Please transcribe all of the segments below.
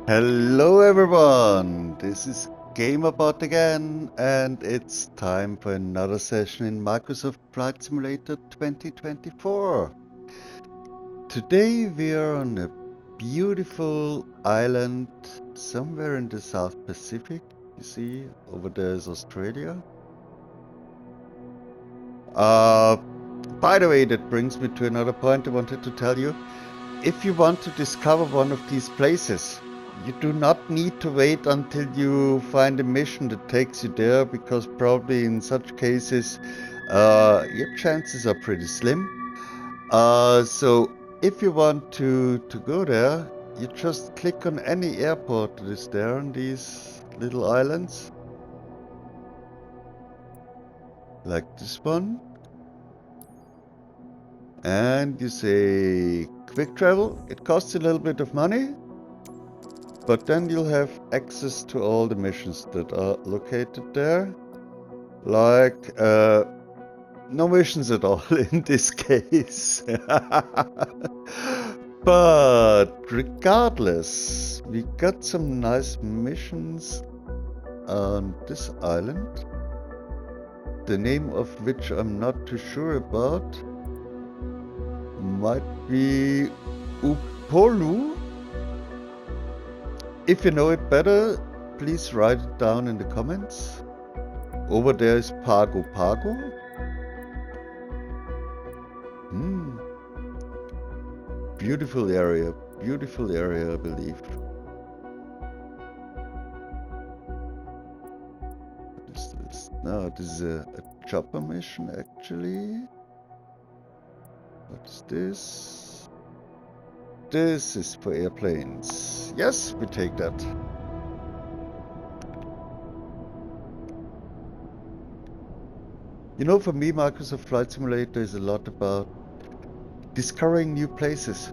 Hello everyone, this is GamerBot again, and it's time for another session in Microsoft Flight Simulator 2024. Today we are on a beautiful island somewhere in the South Pacific. You see, over there is Australia. By the way, that brings me to another point I wanted to tell you. If you want to discover one of these places, you do not need to wait until you find a mission that takes you there, because probably in such cases your chances are pretty slim. So if you want to go there, you just click on any airport that is there on these little islands, like this one, and you say quick travel. It costs a little bit of money, but then you'll have access to all the missions that are located there. Like, no missions at all in this case. But regardless, we got some nice missions on this island, the name of which I'm not too sure about. Might be Upolu. If you know it better, please write it down in the comments. Over there is Pago-Pago. Beautiful area, I believe. What is this? No, this is a chopper mission actually. What is this? This is for airplanes. Yes, we take that. You know, for me, Microsoft Flight Simulator is a lot about discovering new places.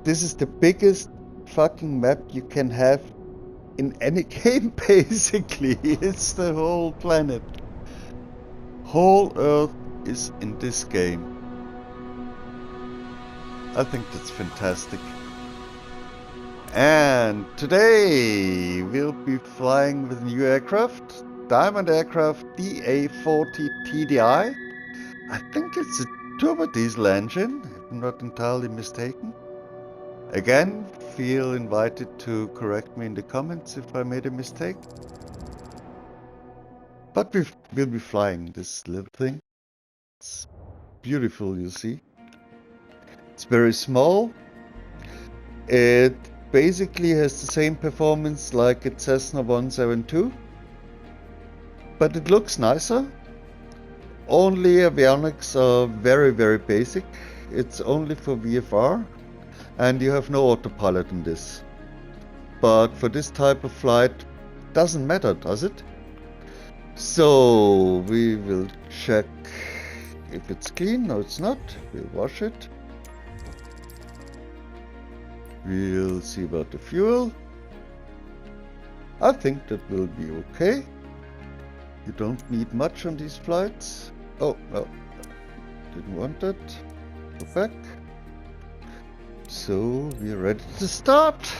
This is the biggest fucking map you can have in any game, basically. It's the whole planet. Whole Earth is in this game. I think that's fantastic. And today we'll be flying with a new aircraft, Diamond aircraft DA40TDI. I think it's a turbo diesel engine, if I'm not entirely mistaken. Again, feel invited to correct me in the comments if I made a mistake. But we'll be flying this little thing. It's beautiful, you see. It's very small. It basically has the same performance like a Cessna 172, but it looks nicer. Only avionics are very, very basic. It's only for VFR, and you have no autopilot in this. But for this type of flight, doesn't matter, does it? So we will check if it's clean. No, it's not. We'll wash it. We'll see about the fuel. I think that will be okay. You don't need much on these flights. Oh, no. Didn't want that. Go back. So we're ready to start.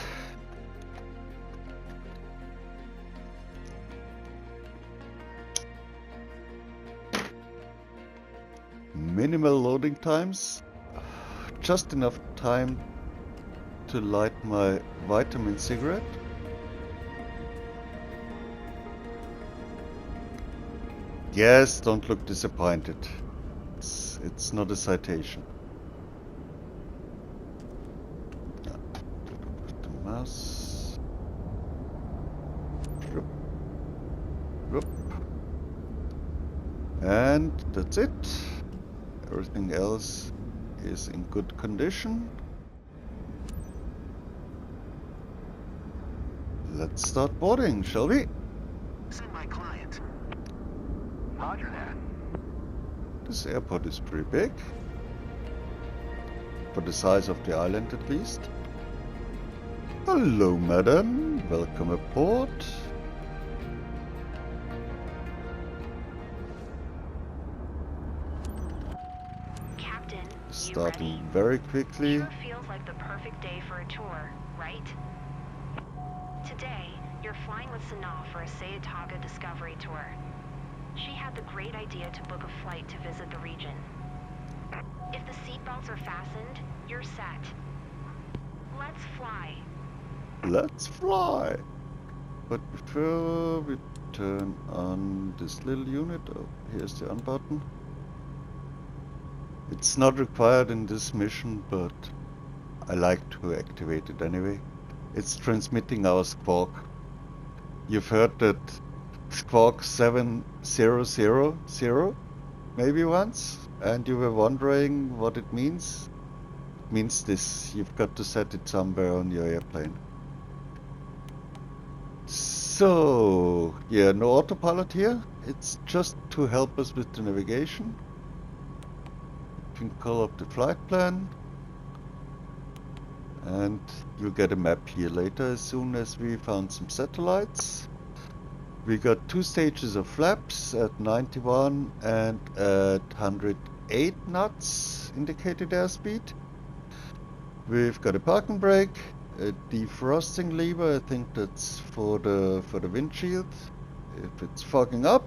Minimal loading times. Just enough time to light my vitamin cigarette. Yes, don't look disappointed. It's not a citation. Put the mouse. And that's it. Everything else is in good condition. Let's start boarding, shall we? Send my client. Roger that. This airport is pretty big. For the size of the island, at least. Hello, madam. Welcome aboard. Captain, Starting very quickly. Sure feels like the perfect day for a tour, right? Today, you're flying with Sanaa for a Sayataga Discovery Tour. She had the great idea to book a flight to visit the region. If the seatbelts are fastened, you're set. Let's fly. Let's fly! But before we turn on this little unit, oh, here's the on button. It's not required in this mission, but I like to activate it anyway. It's transmitting our squawk. You've heard that squawk 7000 maybe once, and you were wondering what it means? It means this. You've got to set it somewhere on your airplane. So, yeah, no autopilot here. It's just to help us with the navigation. You can call up the flight plan. And you'll get a map here later as soon as we found some satellites. We got 2 stages of flaps at 91 and at 108 knots indicated airspeed. We've got a parking brake, a defrosting lever, I think that's for the windshield if it's fogging up.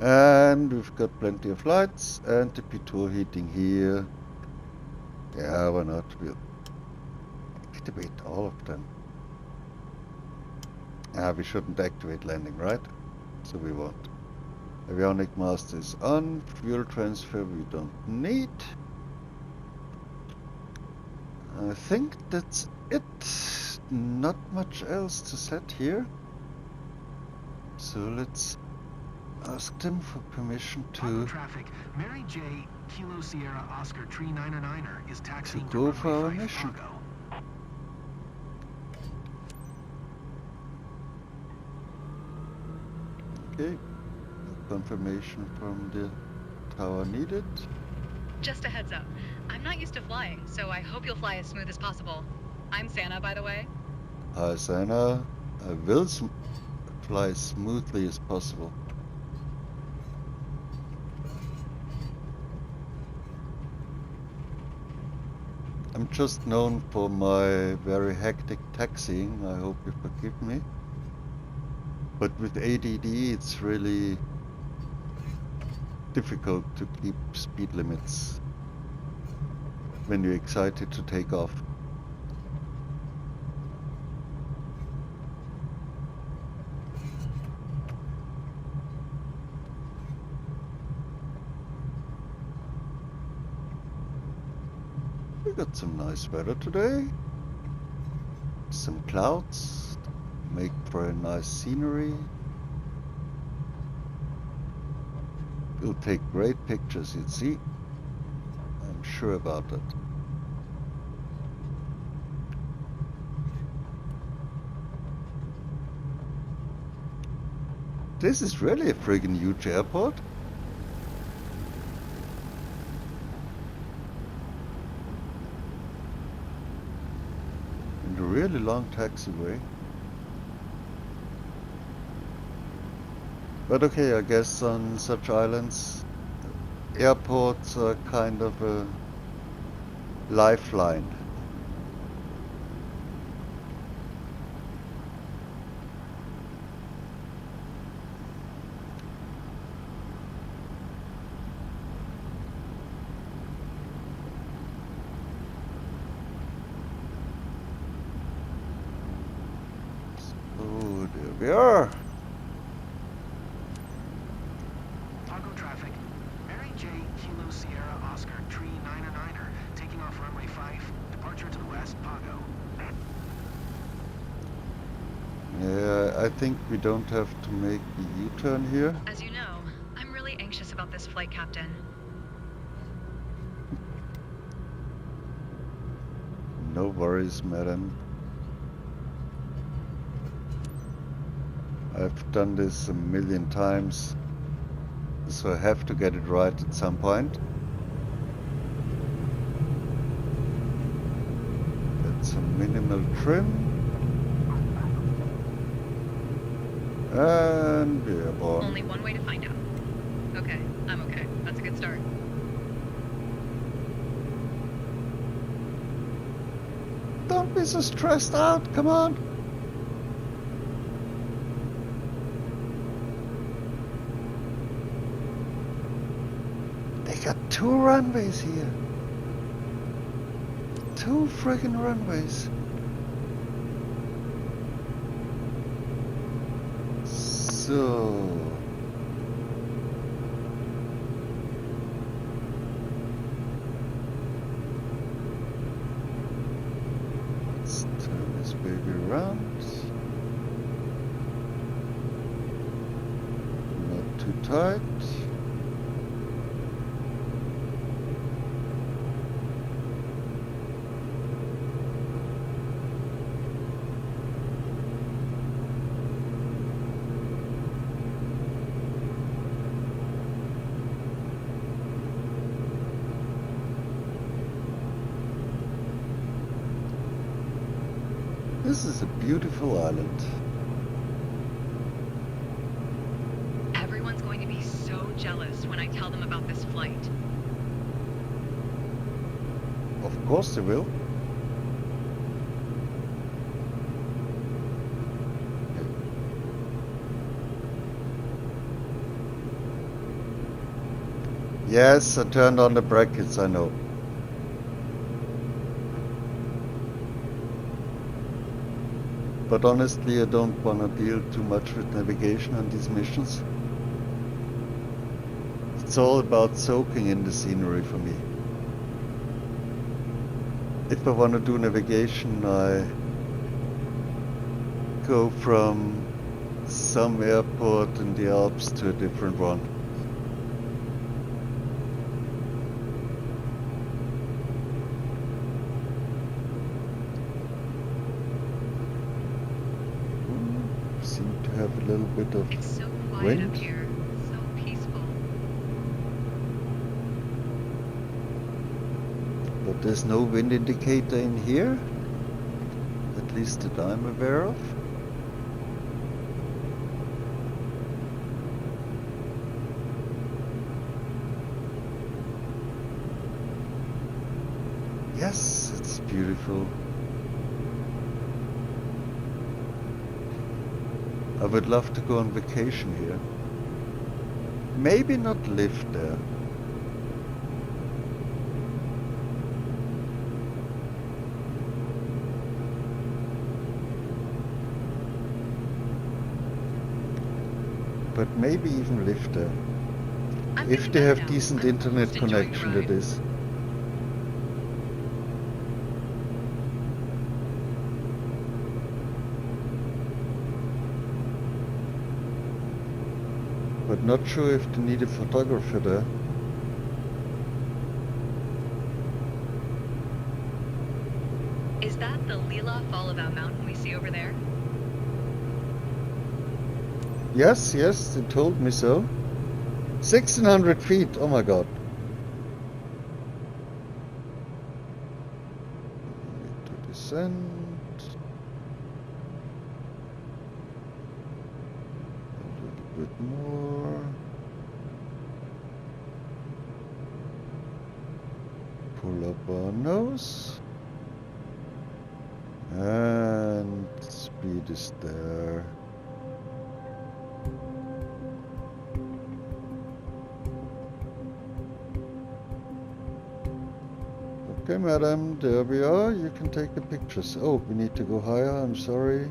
And we've got plenty of lights and the P2 heating here. Yeah, why not? We'll activate all of them. We shouldn't activate landing, right? So we won't. Avionic mast is on. Fuel transfer we don't need. I think that's it. Not much else to set here. So let's ask them for permission Pago to traffic. Mary J. Kilo Sierra Oscar Tree 909er is taxiing go to for our runway 5 mission. Pago. Okay. Confirmation from the tower needed. Just a heads up. I'm not used to flying, so I hope you'll fly as smooth as possible. I'm Santa, by the way. Hi, Sana. I will fly as smoothly as possible. I'm just known for my very hectic taxiing. I hope you forgive me. But with ADD, it's really difficult to keep speed limits when you're excited to take off. We got some nice weather today. Some clouds make for a nice scenery. We'll take great pictures, you'll see. I'm sure about that. This is really a friggin' huge airport. And a really long taxiway. But okay, I guess on such islands, airports are kind of a lifeline. So there we are. Pago traffic. Mary J. Kilo Sierra Oscar Tree 909er taking off runway 5. Departure to the west, Pago. Yeah, I think we don't have to make the U-turn here. As you know, I'm really anxious about this flight, Captain. No worries, madam. I've done this a million times, so I have to get it right at some point. That's a minimal trim. And we are on. Only one way to find out. Okay, I'm okay. That's a good start. Don't be so stressed out, come on. got 2 runways here. 2 friggin' runways. So let's turn this baby around. Not too tight. This is a beautiful island. Everyone's going to be so jealous when I tell them about this flight. Of course they will. Yes, I turned on the brackets, I know. But honestly, I don't want to deal too much with navigation on these missions. It's all about soaking in the scenery for me. If I want to do navigation, I go from some airport in the Alps to a different one. Seem to have a little bit of It's so quiet wind. up here. So peaceful. But there's no wind indicator in here, at least that I'm aware of. Yes, it's beautiful. I would love to go on vacation here. Maybe not live there. But maybe even live there. I'm If feeling they better have now. decent I'm internet almost enjoying the connection, ride. that is. But not sure if they need a photographer there. Is that the Lila Fallavau mountain we see over there? Yes, yes, they told me so. 1600 feet, oh my god. Need to descend. A little bit more. Pull up our nose. And speed is there. Okay, madam, there we are. You can take the pictures. Oh, we need to go higher. I'm sorry.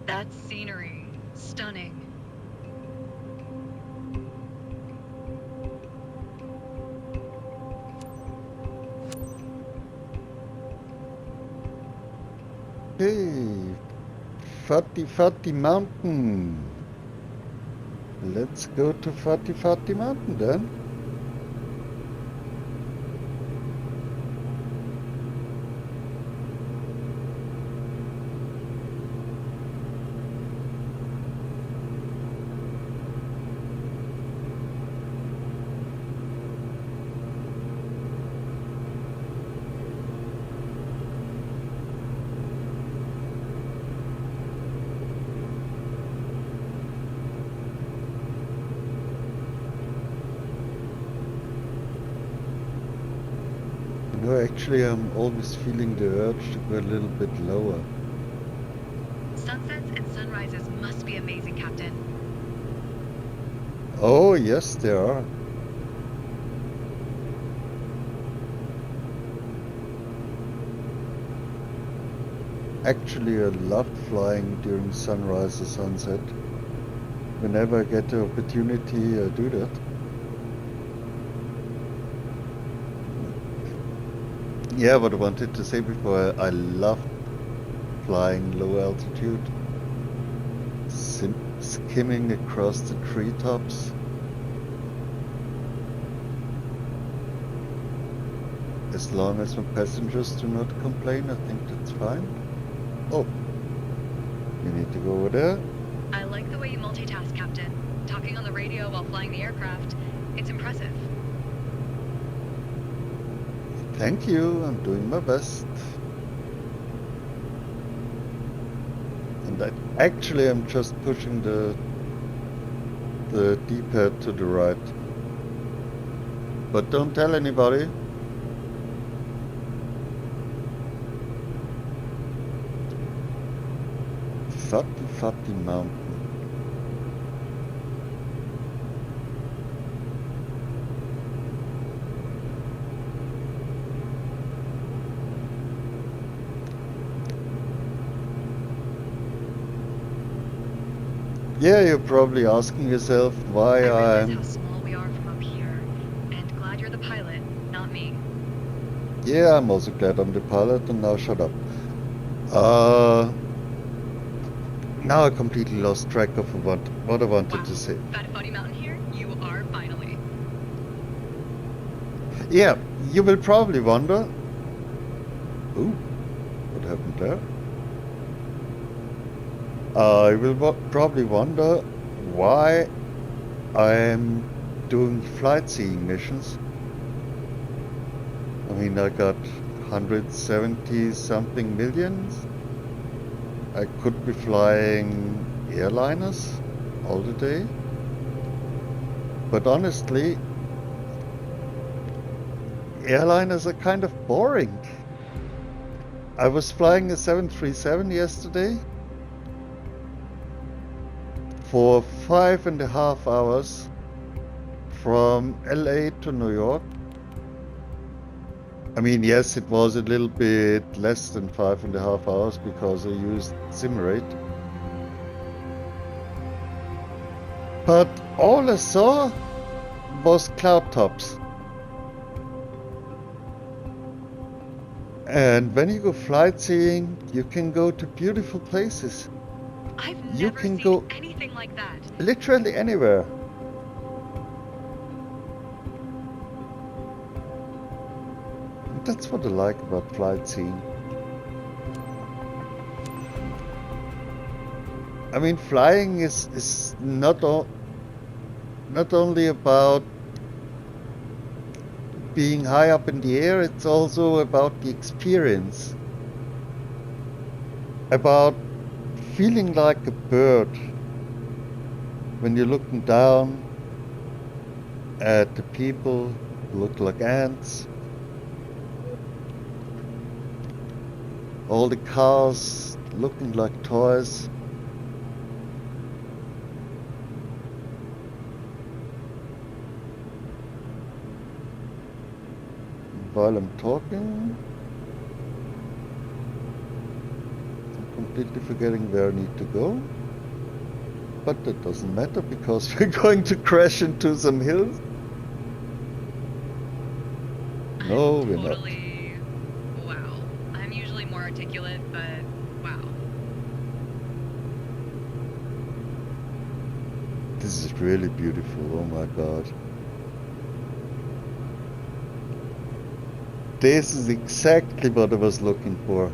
That scenery. Stunning. Okay, Fati Mountain. Let's go to Fati Mountain then. No, actually, I'm always feeling the urge to go a little bit lower. Sunsets and sunrises must be amazing, Captain. Oh, yes, there are. Actually, I love flying during sunrise or sunset. Whenever I get the opportunity, I do that. Yeah, what I wanted to say before, I love flying low altitude, skimming across the treetops. As long as my passengers do not complain, I think that's fine. Oh, we need to go over there. I like the way you multitask, Captain. Talking on the radio while flying the aircraft. It's impressive. Thank you, I'm doing my best. And actually I'm just pushing the D-pad to the right. But don't tell anybody. Fati Mountain. Yeah, you're probably asking yourself why I realize I'm... how small we are from up here, and glad you're the pilot, not me. Yeah, I'm also glad I'm the pilot, and now shut up. Now I completely lost track of what I wanted to say. Fat Funny Mountain here? You are finally. Yeah, you will probably wonder... Ooh, what happened there? You will probably wonder why I'm doing flight seeing missions. I mean, I got 170 something millions. I could be flying airliners all the day. But honestly, airliners are kind of boring. I was flying a 737 yesterday for 5.5 hours from LA to New York. I mean, yes, it was a little bit less than 5.5 hours because I used Simrate. But all I saw was cloud tops. And when you go flight seeing, you can go to beautiful places. I've You never can seen go anything like that. literally anywhere. That's what I like about flight seeing. I mean, flying is not only about being high up in the air, it's also about the experience. About feeling like a bird when you're looking down at the people who look like ants. All the cars looking like toys. While I'm talking, I'm completely forgetting where I need to go. But that doesn't matter because we're going to crash into some hills. No, we're not. Wow. I'm usually more articulate, but Wow. This is really beautiful, oh my god. This is exactly what I was looking for.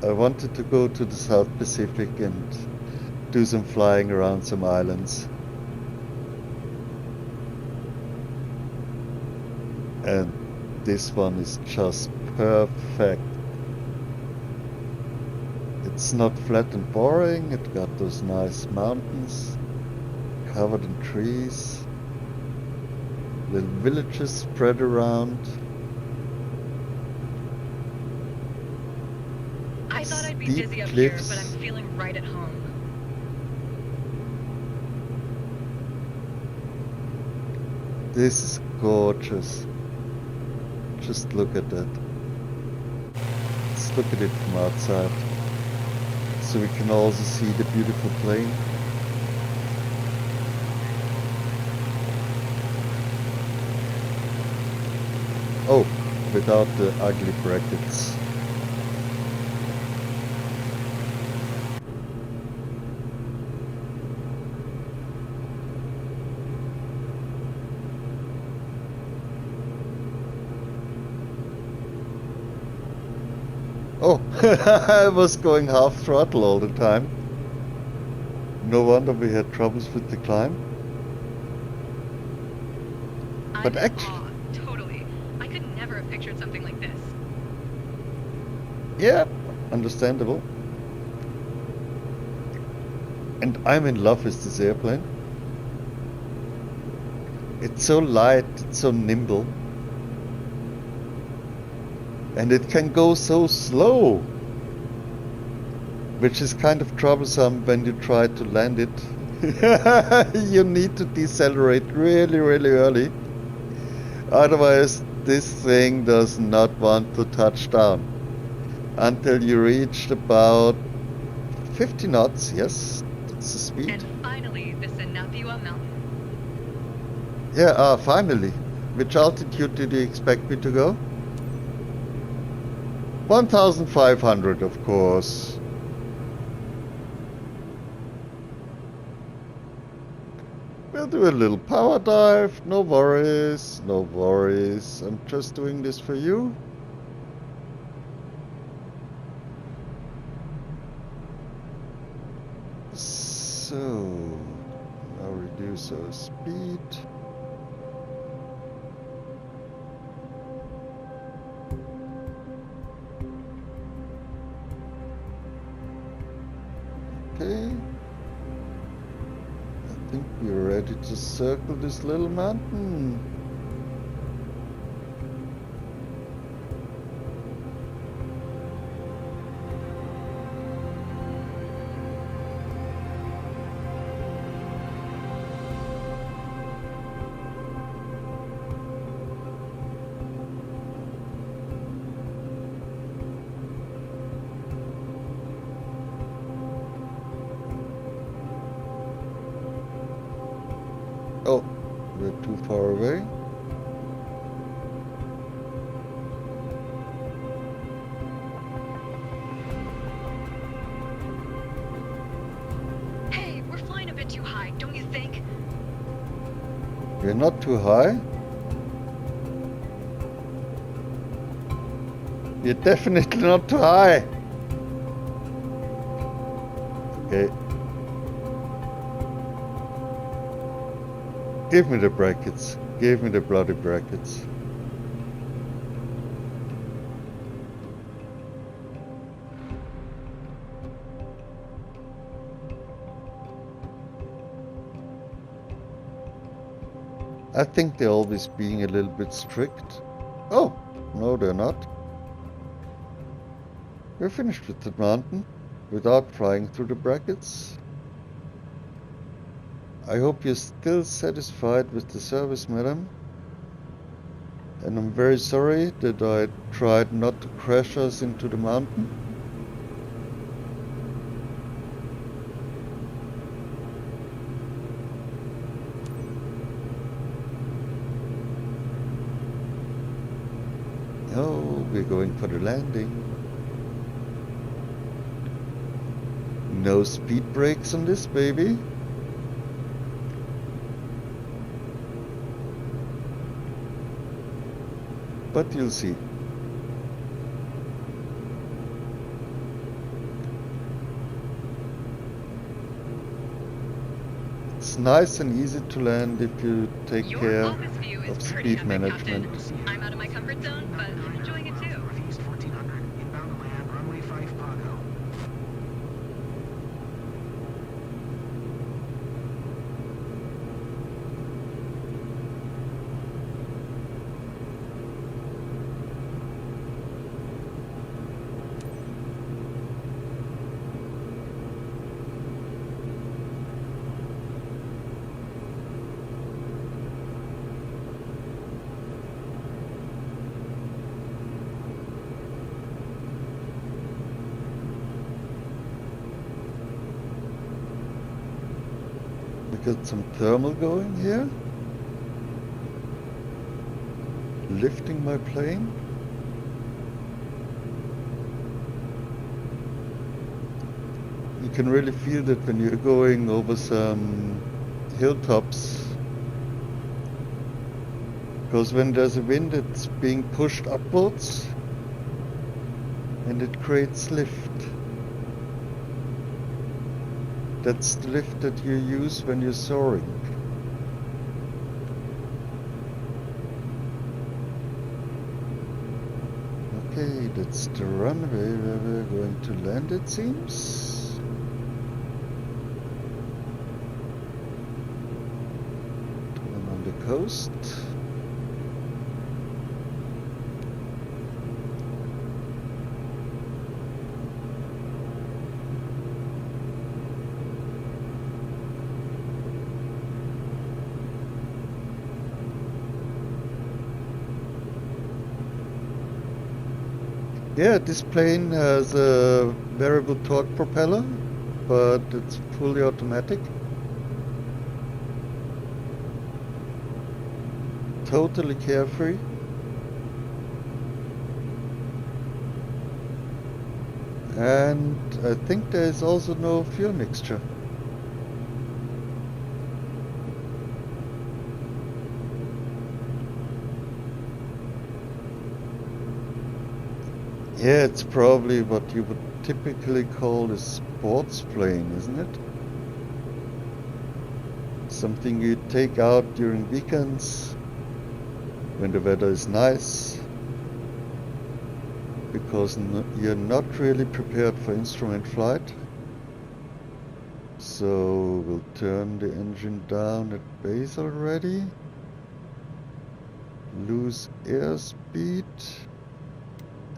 I wanted to go to the South Pacific and do some flying around some islands. And this one is just perfect. It's not flat and boring, it got those nice mountains covered in trees, little villages spread around. I thought I'd be Steep dizzy up cliffs. here, but I'm feeling right at home. This is gorgeous. Just look at that. Let's look at it from outside, so we can also see the beautiful plain. Oh, without the ugly brackets. Oh, I was going half throttle all the time. No wonder we had troubles with the climb. But I'm in actually, awe, totally. I could never have pictured something like this. yeah, understandable. And I'm in love with this airplane. It's so light, it's so nimble. And it can go so slow, which is kind of troublesome when you try to land it. You need to decelerate really, really early. Otherwise, this thing does not want to touch down until you reached about 50 knots. Yes, that's the speed. And finally, the Sinapua Mountain. Yeah, finally. Which altitude did you expect me to go? 1,500, of course. We'll do a little power dive. No worries, no worries. I'm just doing this for you. So, now reduce our speed. Okay. I think we're ready to circle this little mountain. Oh, we're too far away. Hey, we're flying a bit too high, don't you think? We're not too high. We're definitely not too high. Okay. Give me the brackets. Give me the bloody brackets. I think they're always being a little bit strict. Oh, no, they're not. We're finished with the mountain without flying through the brackets. I hope you're still satisfied with the service, madam. And I'm very sorry that I tried not to crash us into the mountain. No, we're going for the landing. No speed brakes on this baby. But you'll see. It's nice and easy to land if you take Your care office view is of pretty speed epic, management. Captain. I'm out of my comfort zone, but I'm enjoying it too. Northeast 1400, inbound to land, runway 5 Pago. We got some thermal going here. Lifting my plane. You can really feel that when you're going over some hilltops. Because when there's a wind, it's being pushed upwards and it creates lift. That's the lift that you use when you're soaring. Okay, that's the runway where we're going to land, it seems. Turn on the coast. Yeah, this plane has a variable torque propeller, but it's fully automatic. Totally carefree. And I think there is also no fuel mixture. Yeah, it's probably what you would typically call a sports plane, isn't it? Something you take out during weekends when the weather is nice, because you're not really prepared for instrument flight. So we'll turn the engine down at base already. Lose airspeed.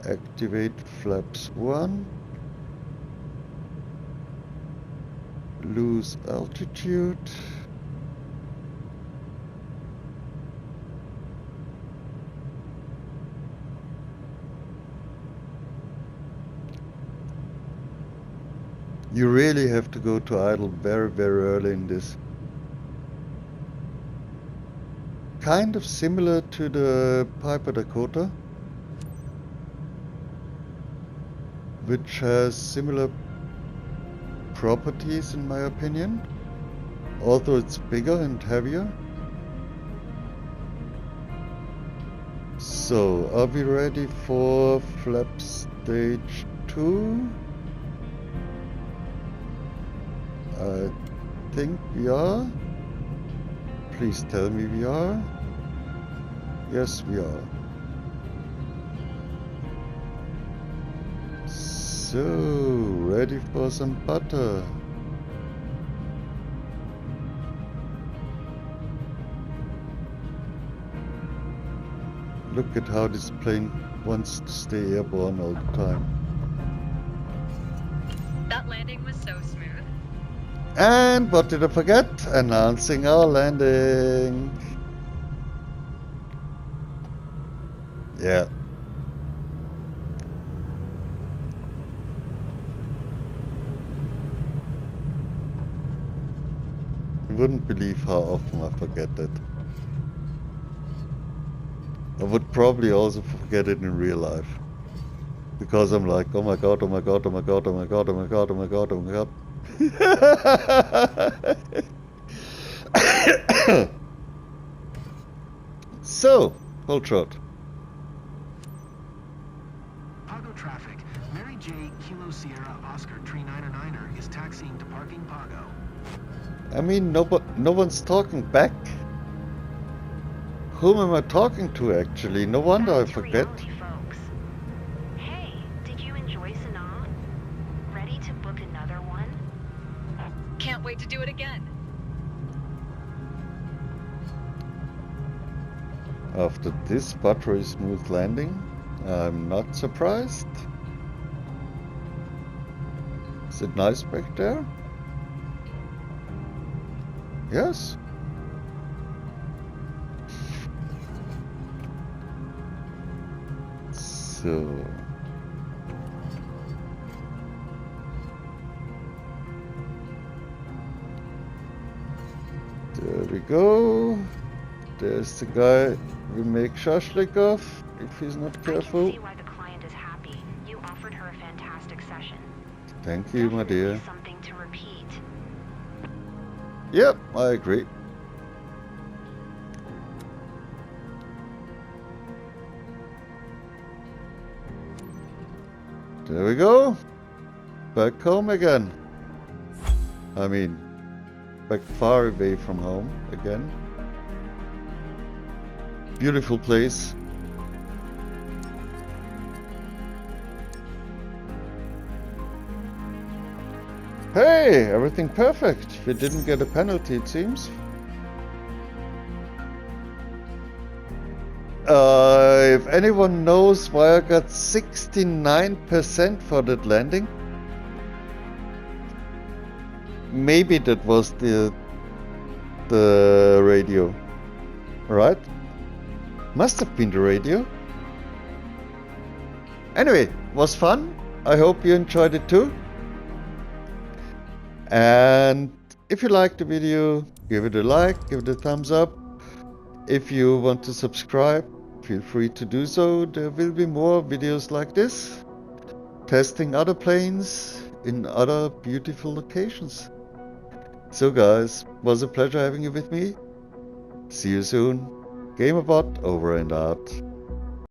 Activate flaps 1. Lose altitude. You really have to go to idle very, very early in this. Kind of similar to the Piper Dakota, which has similar properties in my opinion, although it's bigger and heavier. So, are we ready for flap stage 2? I think we are. Please tell me we are. Yes, we are. So, ready for some butter. Look at how this plane wants to stay airborne all the time. That landing was so smooth. And what did I forget? Announcing our landing. Yeah. You wouldn't believe how often I forget that. I would probably also forget it in real life. Because I'm like, oh my god, oh my god, oh my god, oh my god, oh my god, oh my god, oh my god. So, hold short. Pago traffic. Mary J. Kilo Sierra Oscar Tree 9er is taxiing to parking Pago. I mean, no one's talking back. Whom am I talking to, actually? No wonder I Back to forget. reality, folks. Hey, did you enjoy Sanaa? Ready to book another one? Can't wait to do it again. After this buttery smooth landing, I'm not surprised. Is it nice back there? Yes. So... there we go. There's the guy we make shashlik of, if he's not I careful. can see why the client is happy. You offered her a fantastic session. Thank you, my Definitely dear. something to repeat. Yep, I agree. There we go. Back home again. I mean, back far away from home again. Beautiful place. Hey, everything perfect. We didn't get a penalty, it seems. If anyone knows why I got 69% for that landing, maybe that was the radio, right? Must have been the radio. Anyway, was fun. I hope you enjoyed it too. And if you liked the video, give it a like, give it a thumbs up. If you want to subscribe, feel free to do so. There will be more videos like this, testing other planes in other beautiful locations. So guys, was a pleasure having you with me. See you soon. GamerBot over and out.